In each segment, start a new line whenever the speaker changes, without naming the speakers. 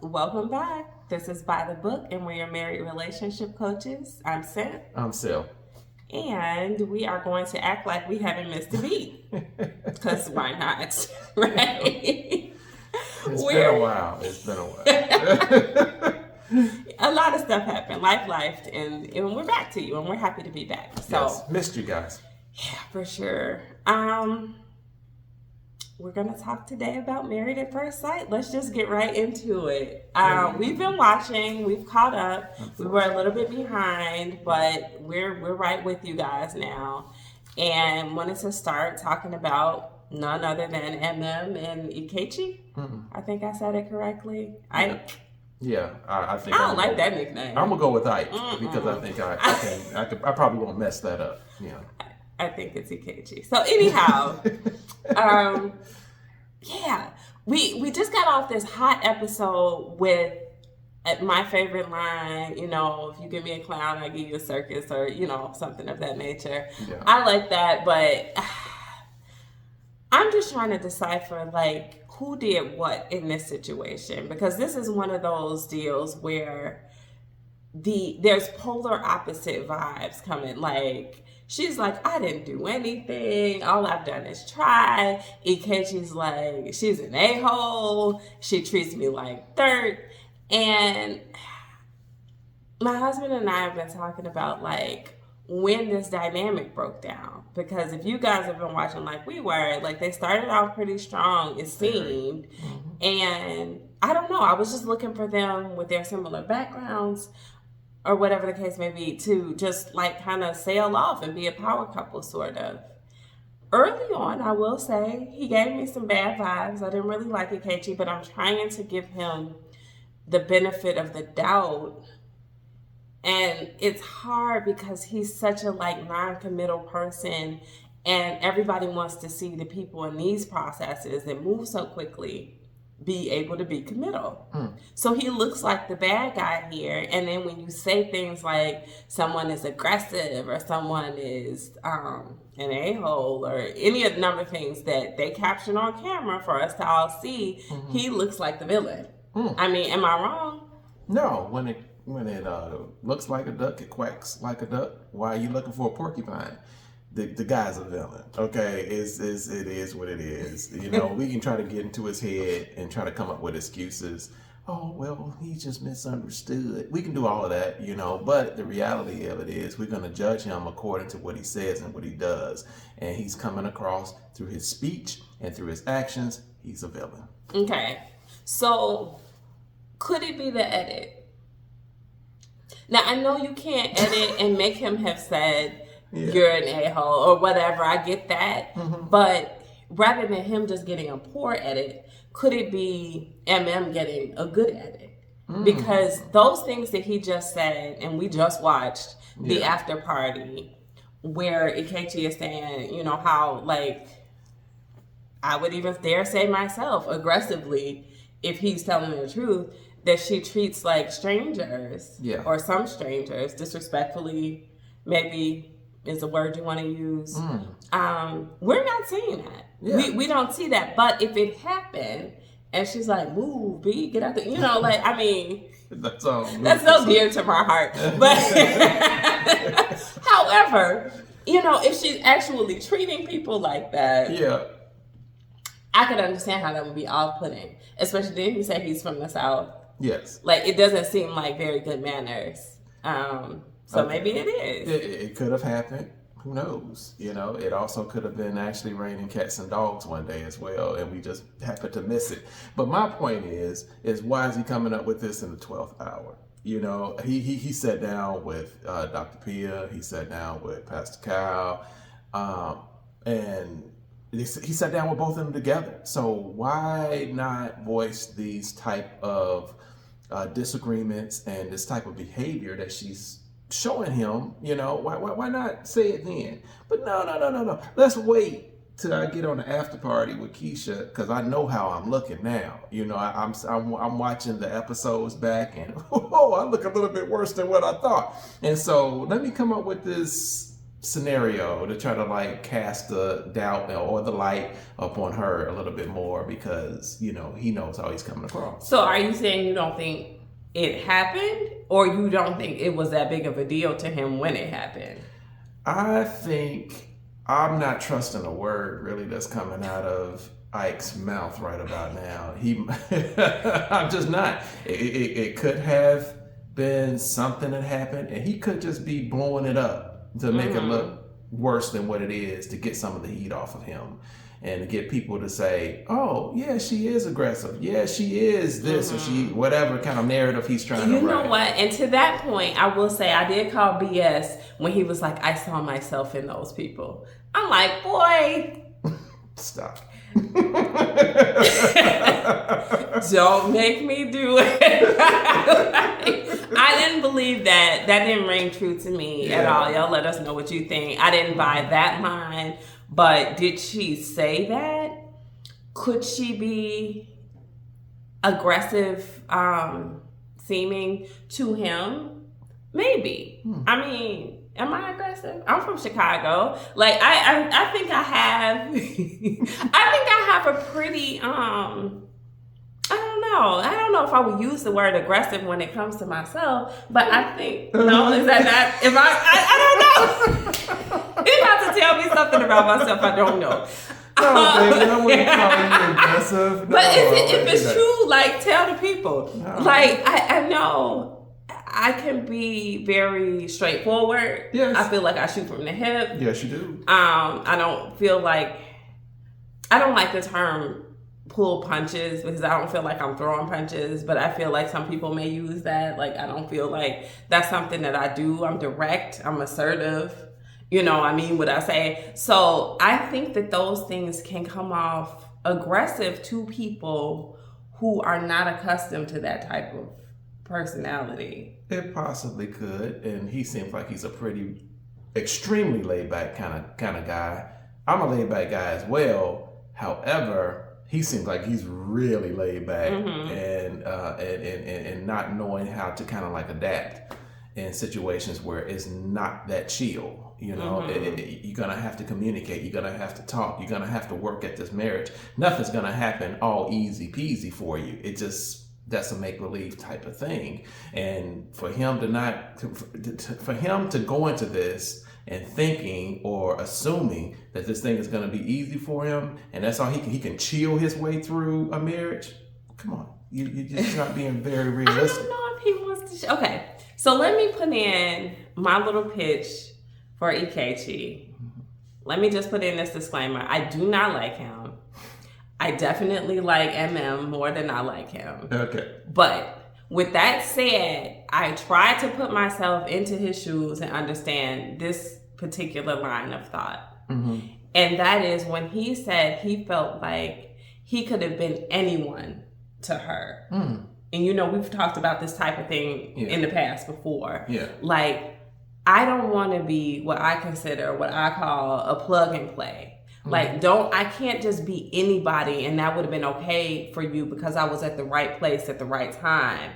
welcome back. This is By the Book, and we're your married relationship coaches. I'm Sam.
I'm Sil.
And we are going to act like we haven't missed a beat. Because why not? Right?
It's been a while.
A lot of stuff happened. Life, and we're back to you, and we're happy to be back. So,
yes, missed you guys.
Yeah, for sure. We're going to talk today about Married at First Sight. Let's just get right into it. We've been watching. We've caught up. We were a little bit behind, but we're right with you guys now. And wanted to start talking about none other than Emem and Ikechi. Mm-hmm. I think I said it correctly. Ike.
Yeah, I think
I don't like that nickname.
I'm gonna go with Ike because I think I probably won't mess that up. Yeah.
I think it's Ikechi. So anyhow, yeah, we just got off this hot episode with my favorite line, if you give me a clown, I give you a circus, or, something of that nature. Yeah. I like that, but I'm just trying to decipher, who did what in this situation, because this is one of those deals where there's polar opposite vibes coming, she's like, I didn't do anything. All I've done is try. Ikechi's like, she's an a-hole. She treats me like dirt. And my husband and I have been talking about, when this dynamic broke down. Because if you guys have been watching like we were, they started off pretty strong, it seemed. Mm-hmm. And I don't know. I was just looking for them with their similar backgrounds, or whatever the case may be, to just kind of sail off and be a power couple, sort of. Early on, I will say, he gave me some bad vibes. I didn't really like Ikechi, but I'm trying to give him the benefit of the doubt. And it's hard because he's such a non-committal person, and everybody wants to see the people in these processes that move so quickly be able to be committal. So he looks like the bad guy here, and then when you say things like someone is aggressive or someone is an a-hole or any of the number of things that they captured on camera for us to all see, he looks like the villain. I mean, am I wrong?
No, when it looks like a duck, it quacks like a duck. Why are you looking for a porcupine? The guy's a villain, okay? It is what it is. We can try to get into his head and try to come up with excuses. Oh, well, he just misunderstood. We can do all of that, but the reality of it is we're going to judge him according to what he says and what he does. And he's coming across through his speech and through his actions. He's a villain.
Okay. So could it be the edit? Now, I know you can't edit and make him have said, you're an a-hole or whatever. I get that. Mm-hmm. But rather than him just getting a poor edit, could it be Emem getting a good edit? Mm-hmm. Because those things that he just said, and we just watched the after party where Ikechi is saying, how, I would even dare say myself aggressively, if he's telling the truth, that she treats strangers or some strangers disrespectfully, maybe is the word you want to use. We're not seeing that. Yeah. We don't see that. But if it happened and she's like, move, B, get out there, I mean, that's so dear to my heart. But however, if she's actually treating people like that, I could understand how that would be off-putting. Especially then he said he's from the South.
Yes.
It doesn't seem like very good manners. So maybe it is.
It could have happened. Who knows? It also could have been actually raining cats and dogs one day as well, and we just happened to miss it. But my point is why is he coming up with this in the 12th hour? He sat down with Dr. Pia. He sat down with Pastor Cal, and he sat down with both of them together. So why not voice these type of disagreements and this type of behavior that she's showing him? Why not say it then? But no. Let's wait till I get on the after party with Keisha, because I know how I'm looking now. I'm watching the episodes back, and I look a little bit worse than what I thought. And so let me come up with this scenario to try to like cast the doubt or the light upon her a little bit more because, you know, he knows how he's coming across.
So are you saying you don't think it happened, or you don't think it was that big of a deal to him when it happened?
I think I'm not trusting a word really that's coming out of Ike's mouth right about now. I'm just not. It could have been something that happened, and he could just be blowing it up to make it look worse than what it is, to get some of the heat off of him and to get people to say, oh yeah, she is aggressive, yeah, she is this, or she, whatever kind of narrative he's trying to write.
You know what, and to that point, I will say I did call BS when he was like, I saw myself in those people. I'm like, boy,
stop.
Don't make me do it. I didn't believe that. That didn't ring true to me at all. Y'all let us know what you think. I didn't buy that line. But did she say that? Could she be aggressive seeming to him? Maybe. I mean, am I aggressive? I'm from Chicago. Like I think I have I think I have a pretty I don't know if I would use the word aggressive when it comes to myself, but I think, no, is that not, if I don't know. You have to tell me something about myself I don't know.
No, baby, I wouldn't call you aggressive. No,
but if it's true, like, tell the people. No. Like, I know I can be very straightforward.
Yes.
I feel like I shoot from the hip.
Yes, you do.
I don't like the term pull punches because I don't feel like I'm throwing punches, but I feel like some people may use that. Like, I don't feel like that's something that I do. I'm direct. I'm assertive. You know, I mean what I say. So I think that those things can come off aggressive to people who are not accustomed to that type of personality.
It possibly could, and he seems like he's a pretty extremely laid back kind of guy. I'm a laid back guy as well. However, he seems like he's really laid back and not knowing how to kind of like adapt in situations where it's not that chill. You know, you're gonna have to communicate. You're gonna have to talk. You're gonna have to work at this marriage. Nothing's gonna happen all easy peasy for you. It just, that's a make-believe type of thing. And for him for him to go into this and thinking or assuming that this thing is going to be easy for him, and that's all he can chill his way through a marriage. Come on, you're just not being very realistic.
I don't know if he wants to. Okay, so let me put in my little pitch for Ikechi. Let me just put in this disclaimer: I do not like him. I definitely like Emem more than I like him.
Okay,
but with that said, I try to put myself into his shoes and understand this particular line of thought. And that is when he said he felt like he could have been anyone to her. And you know, we've talked about this type of thing in the past before. Like, I don't want to be what I consider, what I call a plug and play. Like, I can't just be anybody and that would have been okay for you because I was at the right place at the right time.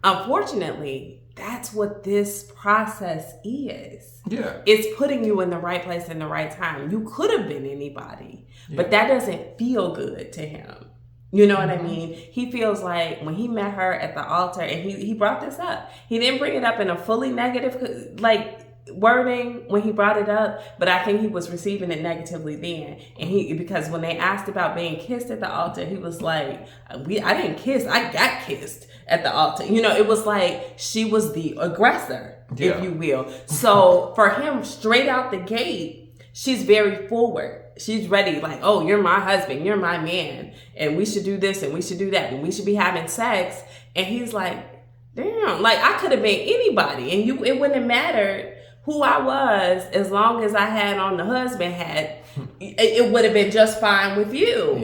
Unfortunately, that's what this process is. It's putting you in the right place in the right time. You could have been anybody, but that doesn't feel good to him. You know what I mean? He feels like when he met her at the altar, and he brought this up. He didn't bring it up in a fully negative, like, wording when he brought it up, but I think he was receiving it negatively then. And because when they asked about being kissed at the altar, he was like, I didn't kiss, I got kissed at the altar. You know, it was like she was the aggressor, if you will. So for him, straight out the gate, she's very forward. She's ready, like, oh, you're my husband, you're my man, and we should do this and we should do that and we should be having sex. And he's like, damn, like, I could have been anybody and it wouldn't have mattered who I was, as long as I had on the husband hat, it would have been just fine with you.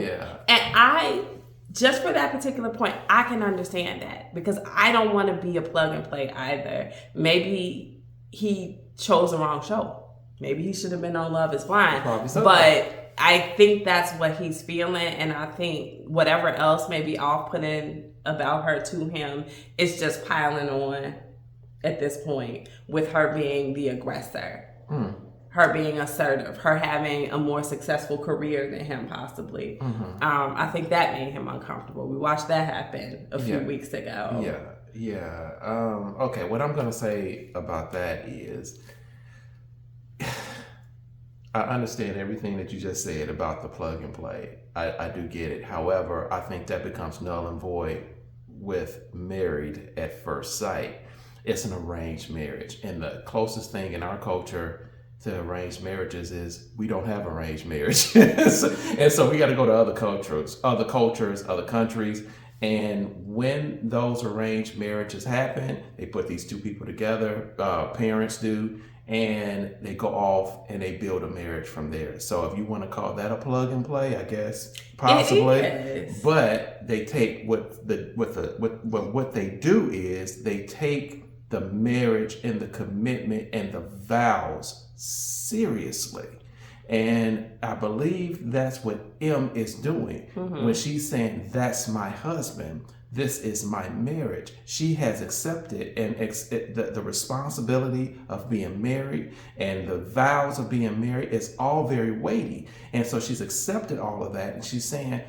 And just for that particular point, I can understand that because I don't want to be a plug and play either. Maybe he chose the wrong show. Maybe he should have been on Love is Blind.
Probably so.
But I think that's what he's feeling, and I think whatever else may be off-putting about her to him is just piling on at this point with her being the aggressor. her being assertive, her having a more successful career than him possibly. I think that made him uncomfortable. We watched that happen a few weeks ago.
Okay, what I'm going to say about that is I understand everything that you just said about the plug and play. I do get it. However, I think that becomes null and void with Married at First Sight. It's an arranged marriage. And the closest thing in our culture to arranged marriages is we don't have arranged marriage. And so we got to go to other cultures, other countries. And when those arranged marriages happen, they put these two people together, parents do, and they go off and they build a marriage from there. So if you want to call that a plug and play, I guess possibly. But they take what they do is they take the marriage and the commitment and the vows seriously. And I believe that's what M is doing when she's saying, that's my husband. This is my marriage. She has accepted and the responsibility of being married and the vows of being married is all very weighty. And so she's accepted all of that. And she's saying,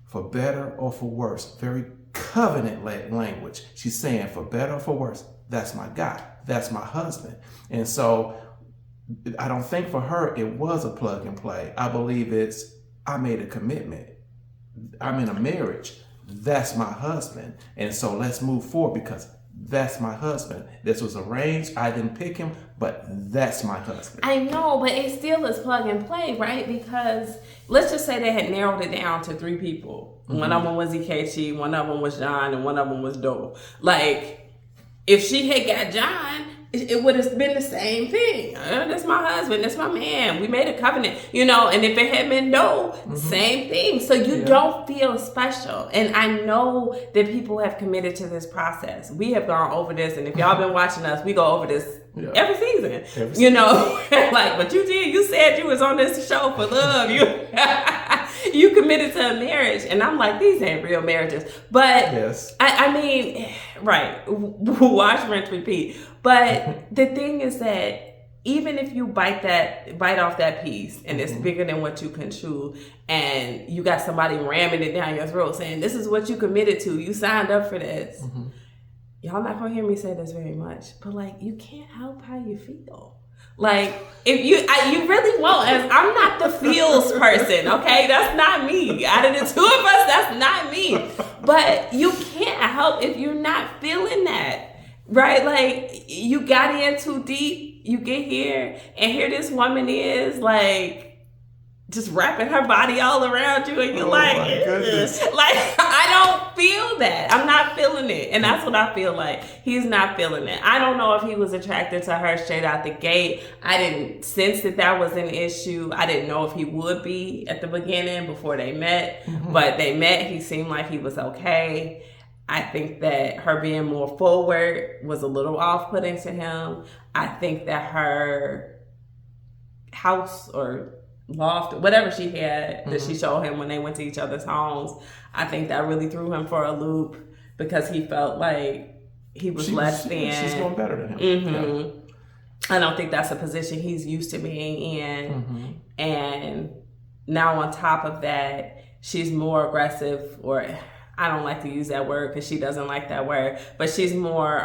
for better or for worse, very covenant language. She's saying, for better or for worse, that's my guy. That's my husband. And so I don't think for her it was a plug and play. I believe I made a commitment. I'm in a marriage. That's my husband. And so let's move forward because that's my husband. This was arranged. I didn't pick him, but that's my husband.
I know, but it still is plug and play, right? Because let's just say they had narrowed it down to 3 people. One of them was Ikechi, one of them was John, and one of them was Doe. Like, if she had got John, it would have been the same thing. That's my husband. That's my man. We made a covenant, and if it had been no, same thing. So you don't feel special. And I know that people have committed to this process. We have gone over this. And if y'all been watching us, we go over this every season, like, but you said you was on this show for love. You committed to a marriage. And I'm like, these ain't real marriages. But I mean, right. Watch, rinse, repeat. But the thing is that even if you bite off that piece and it's bigger than what you can chew and you got somebody ramming it down your throat saying, this is what you committed to, you signed up for this. Y'all not gonna hear me say this very much, but like, you can't help how you feel. Like, if you really won't. As I'm not the feels person, okay? That's not me. Out of the two of us, that's not me. But you can't help if you're not feeling that. Right? Like, you got in too deep, you get here, and here this woman is, like, just wrapping her body all around you, and you're like, I don't feel that. I'm not feeling it. And that's what I feel like. He's not feeling it. I don't know if he was attracted to her straight out the gate. I didn't sense that was an issue. I didn't know if he would be at the beginning before they met, but they met. He seemed like he was okay. I think that her being more forward was a little off-putting to him. I think that her house or loft, whatever she had that she showed him when they went to each other's homes, I think that really threw him for a loop because he felt like he was less than.
She's doing better than him.
I don't think that's a position he's used to being in. And now on top of that, she's more aggressive, or I don't like to use that word because she doesn't like that word, but she's more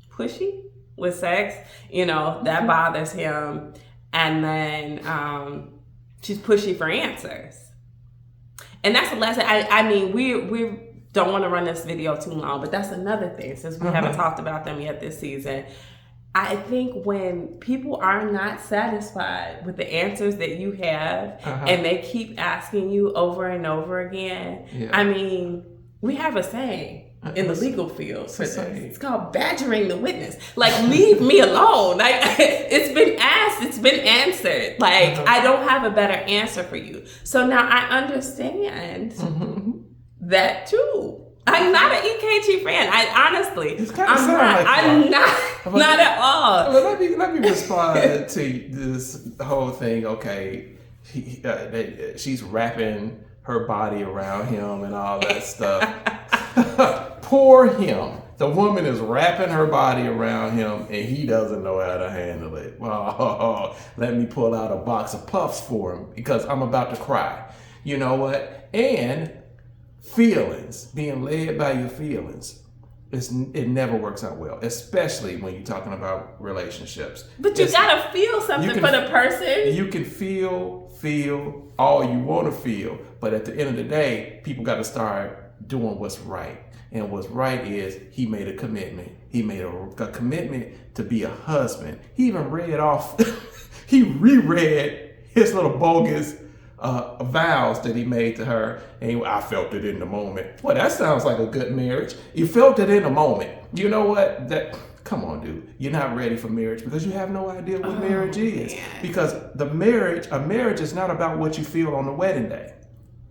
pushy with sex. That bothers him. And then she's pushy for answers. And that's the last thing. I mean, we don't want to run this video too long, but that's another thing, since we haven't talked about them yet this season. I think when people are not satisfied with the answers that you have and they keep asking you over and over again, I mean, we have a saying in the legal field for this. It's called badgering the witness. Like, leave me alone. Like, it's been asked, it's been answered. Like, I don't have a better answer for you. So now I understand that too. I'm not an Ikechi fan. I'm not at all.
Let me respond to this whole thing. Okay, she's wrapping her body around him and all that stuff. Poor him. The woman is wrapping her body around him, and he doesn't know how to handle it. Oh, let me pull out a box of puffs for him because I'm about to cry. You know what? And feelings, being led by your feelings, it never works out well, especially when you're talking about relationships.
But you gotta feel something for the person.
You can feel all you want to feel, but at the end of the day, people got to start doing what's right. And what's right is he made a commitment. He made a commitment to be a husband. He even he reread his little bogus vows that he made to her. And I felt it in the moment. Well, that sounds like a good marriage. You felt it in the moment. You know what? Come on, dude. You're not ready for marriage because you have no idea what marriage is. Man. Because a marriage is not about what you feel on the wedding day.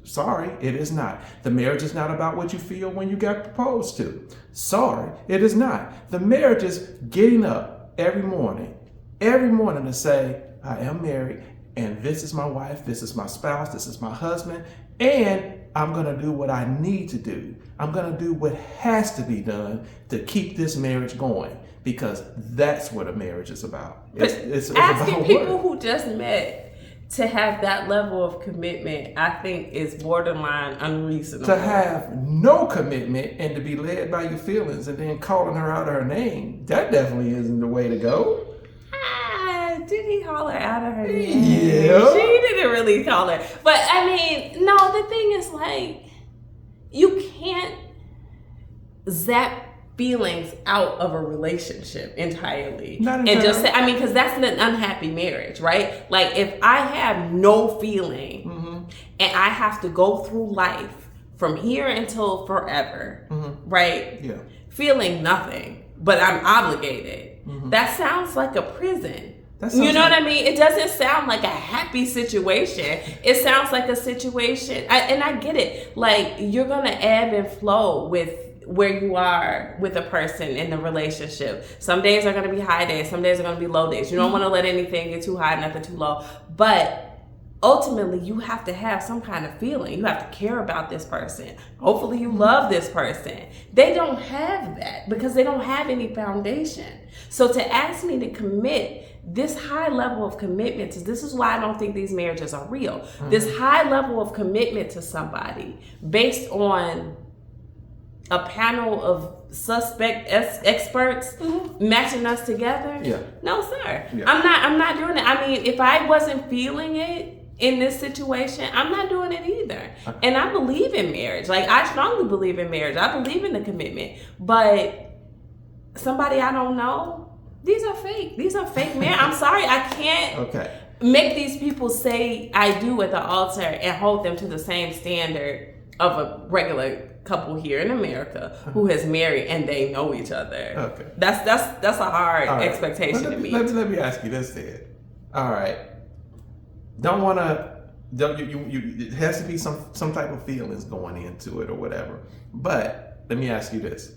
Sorry, it is not. The marriage is not about what you feel when you got proposed to. Sorry, it is not. The marriage is getting up every morning to say, I am married, and this is my wife, this is my spouse, this is my husband, and I'm going to do what I need to do. I'm going to do what has to be done to keep this marriage going, because that's what a marriage is about.
It's asking about people who just met to have that level of commitment, I think, is borderline unreasonable.
To have no commitment and to be led by your feelings and then calling her out of her name, that definitely isn't the way to go.
Did he call her out of her name?
Yeah.
She didn't really call her. But, I mean, no, the thing is, like, you can't zap feelings out of a relationship entirely.
Not entirely.
And just say, I mean, because that's an unhappy marriage, right? Like, if I have no feeling and I have to go through life from here until forever, right?
Yeah.
Feeling nothing, but I'm obligated. That sounds like a prison. You know what I mean? It doesn't sound like a happy situation. It sounds like a situation, and I get it. Like, you're going to ebb and flow with where you are with a person in the relationship. Some days are going to be high days. Some days are going to be low days. You don't want to let anything get too high, nothing too low. But ultimately, you have to have some kind of feeling. You have to care about this person. Hopefully, you love this person. They don't have that because they don't have any foundation. So to ask me to commit this high level of commitment to, this is why I don't think these marriages are real. This high level of commitment to somebody based on a panel of suspect experts matching us together.
Yeah.
No, sir.
Yeah.
I'm not doing it. I mean, if I wasn't feeling it in this situation, I'm not doing it either. And I believe in marriage. Like, I strongly believe in marriage. I believe in the commitment. But somebody I don't know, these are fake. These are fake men. I'm sorry, I can't make these people say I do at the altar and hold them to the same standard of a regular couple here in America who has married and they know each other. Okay. That's a hard expectation to meet.
Let me ask you this then. All right. It has to be some type of feelings going into it or whatever. But let me ask you this.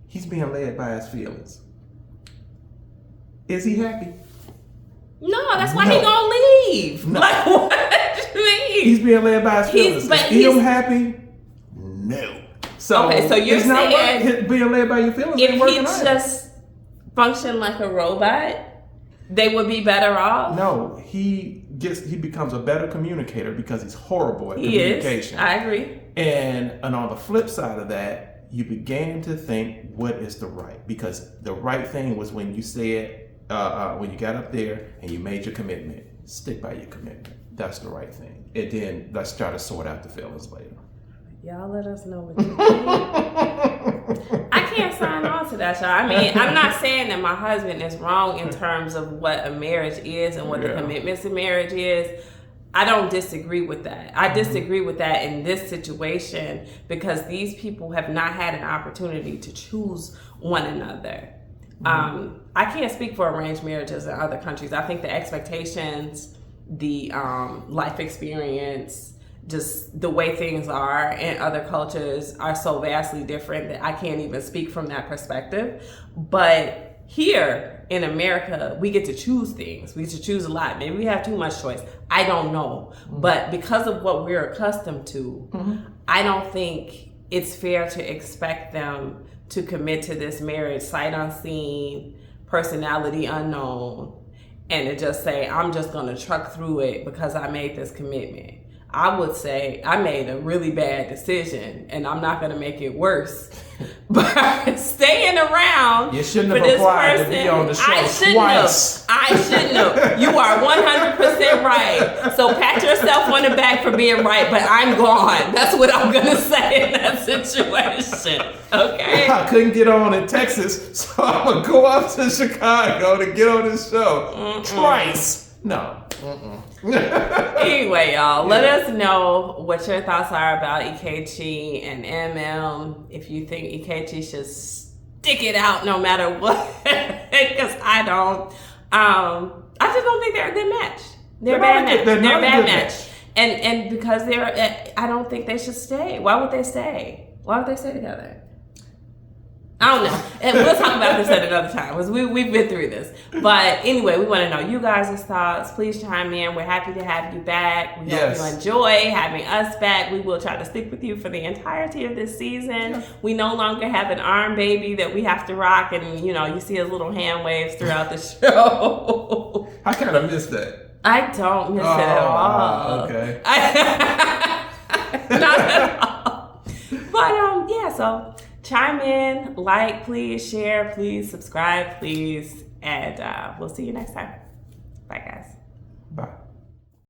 He's being led by his feelings. Is he happy?
No, that's why he gonna leave. No. Like, what do you mean?
He's being led by his feelings. Is he unhappy? No. So
you're saying
being led by your feelings.
If he just functioned like a robot, they would be better off?
No, he becomes a better communicator because he's horrible at communication.
I agree.
And on the flip side of that, you began to think, what is the right? Because the right thing was when you said, when you got up there and you made your commitment, stick by your commitment. That's the right thing. And then let's try to sort out the feelings later.
Y'all let us know what you think. I can't sign on to that, y'all. I mean, I'm not saying that my husband is wrong in terms of what a marriage is and what the commitments of marriage is. I don't disagree with that. I disagree with that in this situation because these people have not had an opportunity to choose one another. I can't speak for arranged marriages in other countries. I think the expectations, the life experience, just the way things are in other cultures are so vastly different that I can't even speak from that perspective. But here in America, we get to choose things. We get to choose a lot. Maybe we have too much choice. I don't know. But because of what we're accustomed to, I don't think it's fair to expect them to commit to this marriage sight unseen, personality unknown, and to just say, I'm just going to truck through it because I made this commitment. I would say I made a really bad decision and I'm not going to make it worse. But staying around
you shouldn't
for
have
this
applied
person,
to be on the show
twice. I shouldn't have. You are 100% right. So pat yourself on the back for being right, but I'm gone. That's what I'm going to say in that situation. Okay?
I couldn't get on in Texas, so I'm going to go up to Chicago to get on this show. Twice. No.
Anyway, y'all, let us know what your thoughts are about Ikechi and Emem. If you think Ikechi should stick it out no matter what, because I don't. I just don't think they're a good match. They're a bad match. They're a bad match. And because I don't think they should stay. Why would they stay? Why would they stay together? I don't know. And we'll talk about this at another time because we've been through this. But anyway, we want to know you guys' thoughts. Please chime in. We're happy to have you back. We hope you enjoy having us back. We will try to stick with you for the entirety of this season. Yeah. We no longer have an arm baby that we have to rock, and you see his little hand waves throughout the show.
I kind of miss that.
I don't miss it at all.
Okay.
Not at all. But so chime in, like, please, share, please, subscribe, please, and we'll see you next time.